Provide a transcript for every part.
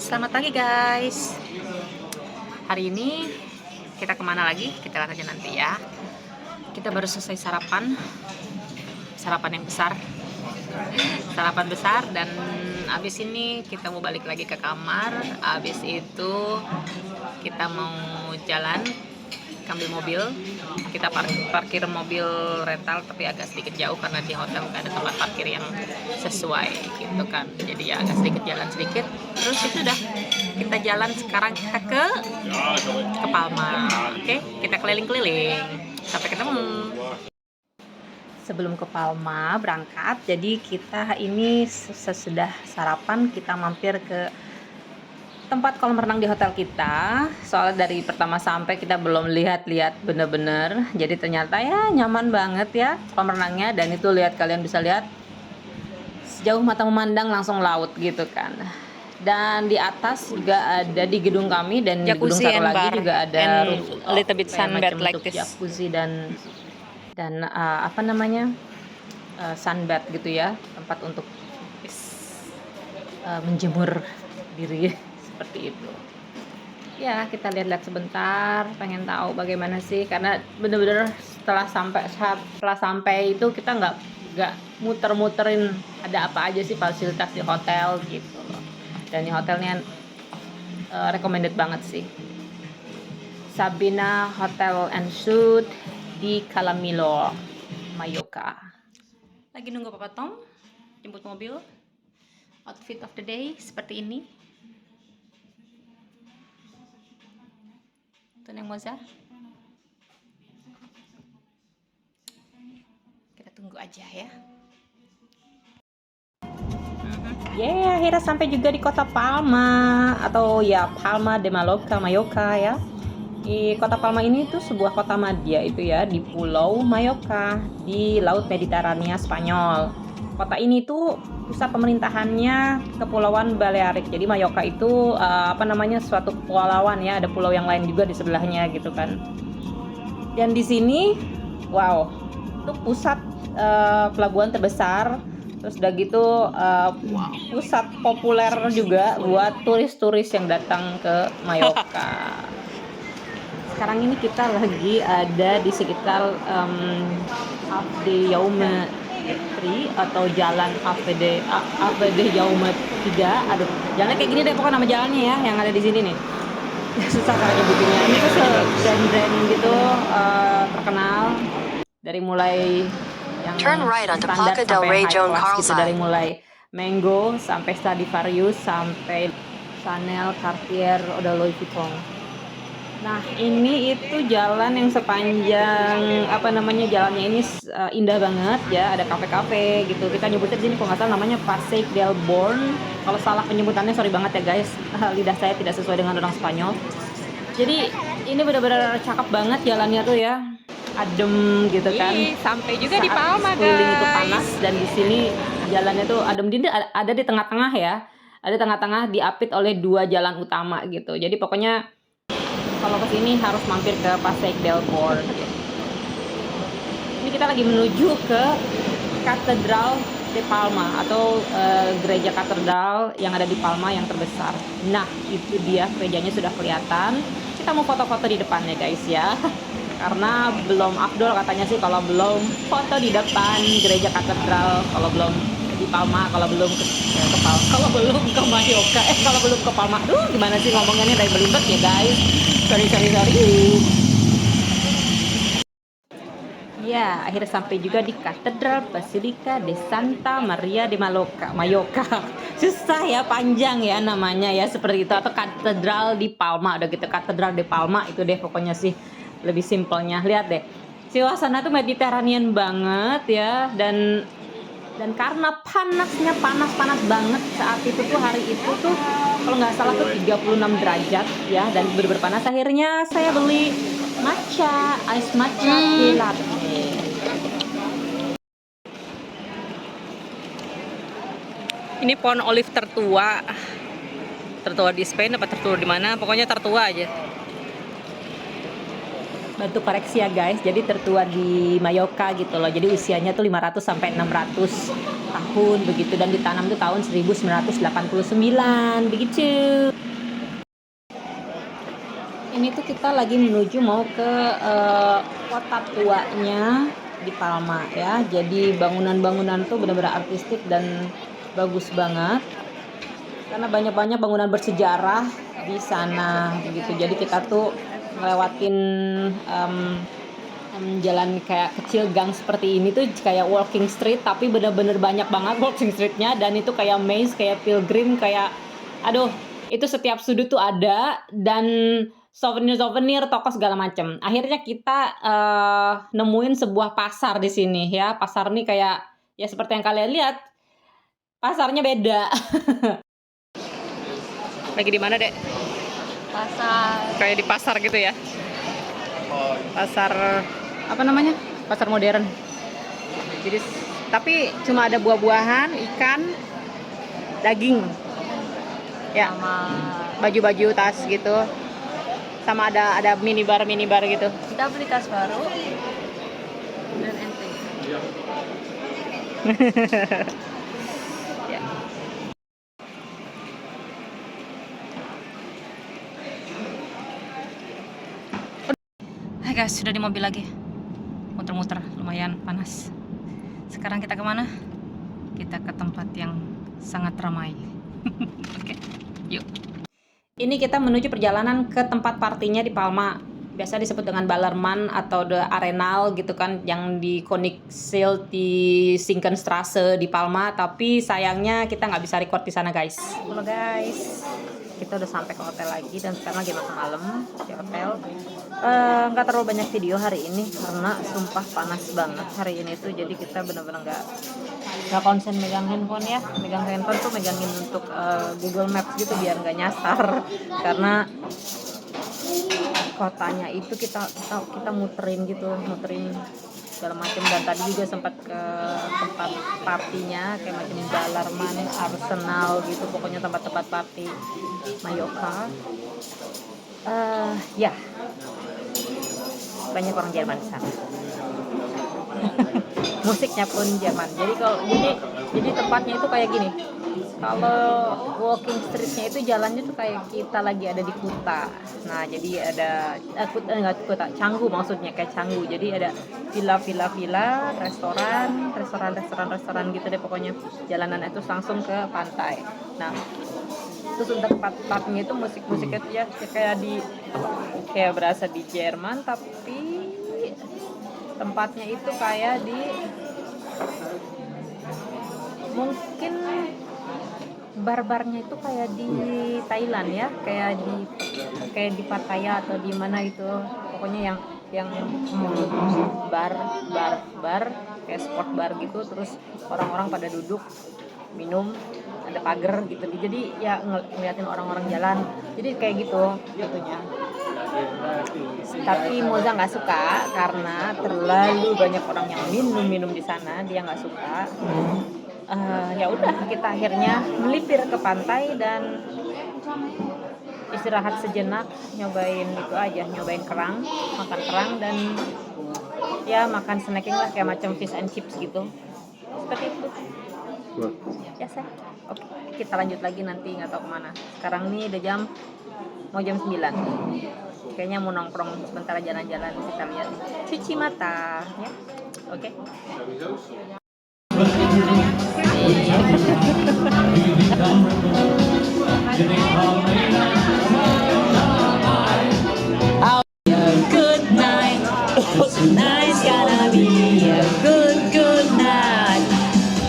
Selamat pagi guys. Hari ini kita kemana lagi? Kita lihat aja nanti ya. Kita baru selesai sarapan yang besar. Sarapan besar dan abis ini kita mau balik lagi ke kamar. Abis itu kita mau jalan, ambil mobil. Kita parkir mobil rental tapi agak sedikit jauh karena di hotel nggak ada tempat parkir yang sesuai gitu kan. Jadi ya agak sedikit jalan sedikit. Terus itu udah kita jalan sekarang kita ke Palma. Oke, kita keliling-keliling. Sampai ketemu. Sebelum ke Palma berangkat, jadi kita ini sesudah sarapan kita mampir ke tempat kolam renang di hotel kita. Soalnya dari pertama sampai kita belum lihat-lihat bener-bener. Jadi ternyata ya nyaman banget ya kolam renangnya. Dan itu lihat, kalian bisa lihat sejauh mata memandang langsung laut gitu kan. Dan di atas juga ada di gedung kami dan di gedung satu lagi juga ada a little bit sunbed like this. Jacuzzi dan sunbed gitu ya, tempat untuk menjemur diri seperti itu. Ya, kita lihat-lihat sebentar, pengen tahu bagaimana sih, karena bener-bener setelah sampai itu kita nggak muter-muterin ada apa aja sih fasilitas di hotel gitu loh. Dan di hotelnya recommended banget sih. Sabina Hotel and Suite di Calamilo, Mallorca. Lagi nunggu Papa Tom jemput mobil. Outfit of the day seperti ini. Tuh Neng Moza. Kita tunggu aja ya. Akhirnya sampai juga di kota Palma atau ya Palma de Mallorca ya. Di kota Palma ini tuh sebuah kota madya itu ya, di Pulau Mallorca di Laut Mediterania Spanyol. Kota ini tuh pusat pemerintahannya Kepulauan Balearik. Jadi Mallorca itu suatu kepulauan ya, ada pulau yang lain juga di sebelahnya gitu kan. Dan di sini wow, itu pusat pelabuhan terbesar. Terus udah gitu pusat populer juga buat turis-turis yang datang ke Mallorca. Sekarang ini kita lagi ada di sekitar Afde Jaume 3 atau jalan Afde Jaume 3. Aduh, jalannya kayak gini deh pokoknya nama jalannya ya, yang ada di sini nih. Susah kalau nyebutinnya. Ini tuh brand gitu terkenal dari mulai yang Turn right onto standar Placa del sampai Rey high Joan class gitu, dari Carlsbad. mulai Mango sampai Stradivarius sampai Chanel, Cartier, udah Louis Vuitton. Nah, ini itu jalan yang sepanjang jalannya ini indah banget ya, ada kafe-kafe gitu. Kita nyebutnya di sini kalau nggak salah namanya Passeig del Born. Kalau salah penyebutannya sorry banget ya guys. Lidah saya tidak sesuai dengan orang Spanyol. Jadi ini benar-benar cakep banget jalannya tuh ya. Adem gitu kan. Sampai juga di Palma Sekeliling itu guys. panas dan di sini jalannya tuh adem. Jadi ada di tengah-tengah ya. Ada tengah-tengah diapit oleh dua jalan utama gitu. Jadi pokoknya kalau kesini harus mampir ke Passeig del Born. Ini kita lagi menuju ke Katedral de Palma atau gereja katedral yang ada di Palma yang terbesar. Nah, itu dia gerejanya sudah kelihatan. Kita mau foto-foto di depannya guys ya. Karena belum afdol katanya sih kalau belum foto di depan gereja katedral, kalau belum di Palma, kalau belum ke Palma, kalau belum ke Mallorca, kalau belum ke Palma. Aduh, gimana sih ngomongnya dari belibet ya guys. Sorry. Ya, akhirnya sampai juga di Katedral Basilica de Santa Maria de Mallorca. Susah ya, panjang ya namanya ya, seperti itu. Atau Katedral di Palma, udah gitu Katedral de Palma itu deh pokoknya sih lebih simpelnya. Lihat deh, suasana tuh Mediterranean banget ya, dan karena panas banget saat itu tuh, hari itu tuh kalau nggak salah tuh 36 derajat ya, dan bener-bener panas. Akhirnya saya beli ice matcha latte. Ini pohon olive tertua di Spain apa tertua di mana, pokoknya tertua aja. bantu koreksi ya guys, jadi tertua di Mallorca gitu loh, jadi usianya tuh 500 sampai 600 tahun begitu, dan ditanam tuh tahun 1989 begitu. Ini tuh kita lagi menuju mau ke kota tuanya di Palma ya, jadi bangunan-bangunan tuh benar-benar artistik dan bagus banget karena banyak-banyak bangunan bersejarah di sana begitu. Jadi kita tuh ngelewatin jalan kayak kecil gang seperti ini tuh kayak walking street, tapi bener-bener banyak banget walking streetnya, dan itu kayak maze, kayak pilgrim, kayak aduh itu setiap sudut tuh ada, dan souvenir toko segala macam. Akhirnya kita nemuin sebuah pasar di sini ya. Pasar nih kayak ya seperti yang kalian lihat, pasarnya beda. Lagi di mana, Dek? Pasar. Kayak di pasar gitu ya? Pasar apa namanya? Pasar modern. Jadi tapi cuma ada buah-buahan, ikan, daging. Ya, Sama baju-baju, tas gitu. Sama ada minibar gitu. kita beli tas baru dan ente. Ya. Hai guys, sudah di mobil lagi. Muter-muter, lumayan panas. Sekarang kita kemana? Kita ke tempat yang sangat ramai. Oke, yuk. Ini kita menuju perjalanan ke tempat partinya di Palma. Biasa disebut dengan Ballermann atau The Arenal gitu kan, yang di Koningszijl di Zinkenstrasse di Palma. Tapi sayangnya kita nggak bisa record di sana guys. Halo guys, kita udah sampai ke hotel lagi dan sekarang lagi makan malam di hotel. Nggak terlalu banyak video hari ini karena sumpah panas banget hari ini tuh, jadi kita benar-benar nggak konsen megang handphone ya. Megang handphone tuh megangin untuk Google Maps gitu biar nggak nyasar, karena kotanya itu kita muterin segala macam. Dan tadi juga sempat ke tempat partinya kayak macam Ballermann, Arsenal gitu, pokoknya tempat-tempat party Mallorca. Ya banyak orang Jerman di sana. Musiknya pun Jerman. Jadi tempatnya itu kayak gini. Kalau walking streetnya itu jalannya tuh kayak kita lagi ada di Kuta. Nah jadi ada Kuta, Canggu maksudnya, kayak Canggu. Jadi ada villa, restoran gitu deh pokoknya. Jalanan itu langsung ke pantai. Nah terus untuk tempatnya itu musiknya tuh ya kayak berasa di Jerman, tapi tempatnya itu kayak di mungkin bar-barnya itu kayak di Thailand ya, kayak di Pattaya atau di mana itu, pokoknya yang bar kayak sport bar gitu, terus orang-orang pada duduk minum, ada pagar gitu, jadi ya ngeliatin orang-orang jalan, jadi kayak gitu gitunya. Tapi Moza nggak suka karena terlalu banyak orang yang minum di sana, dia nggak suka. Ya udah, kita akhirnya melipir ke pantai dan istirahat sejenak, nyobain kerang, makan kerang, dan ya makan snacking lah kayak macam fish and chips gitu, seperti itu. Biasa. Oke, kita lanjut lagi nanti, nggak tahu kemana. Sekarang nih udah mau jam 9. Kayaknya mau nongkrong sebentar, jalan-jalan, kita lihat, cuci mata ya. Oke. Good night. Tonight's gonna be a good night.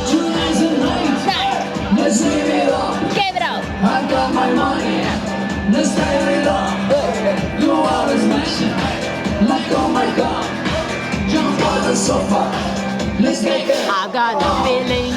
Tonight's the night. Let's live it up. Give it up. I got my money. Let's live it up. You always mention like, oh my God. Jump on the sofa. Let's make it. I got a feeling.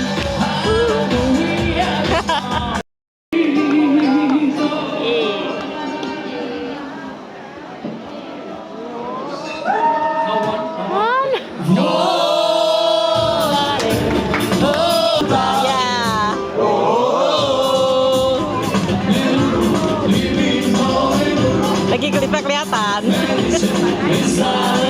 Kulitnya kelihatan. inside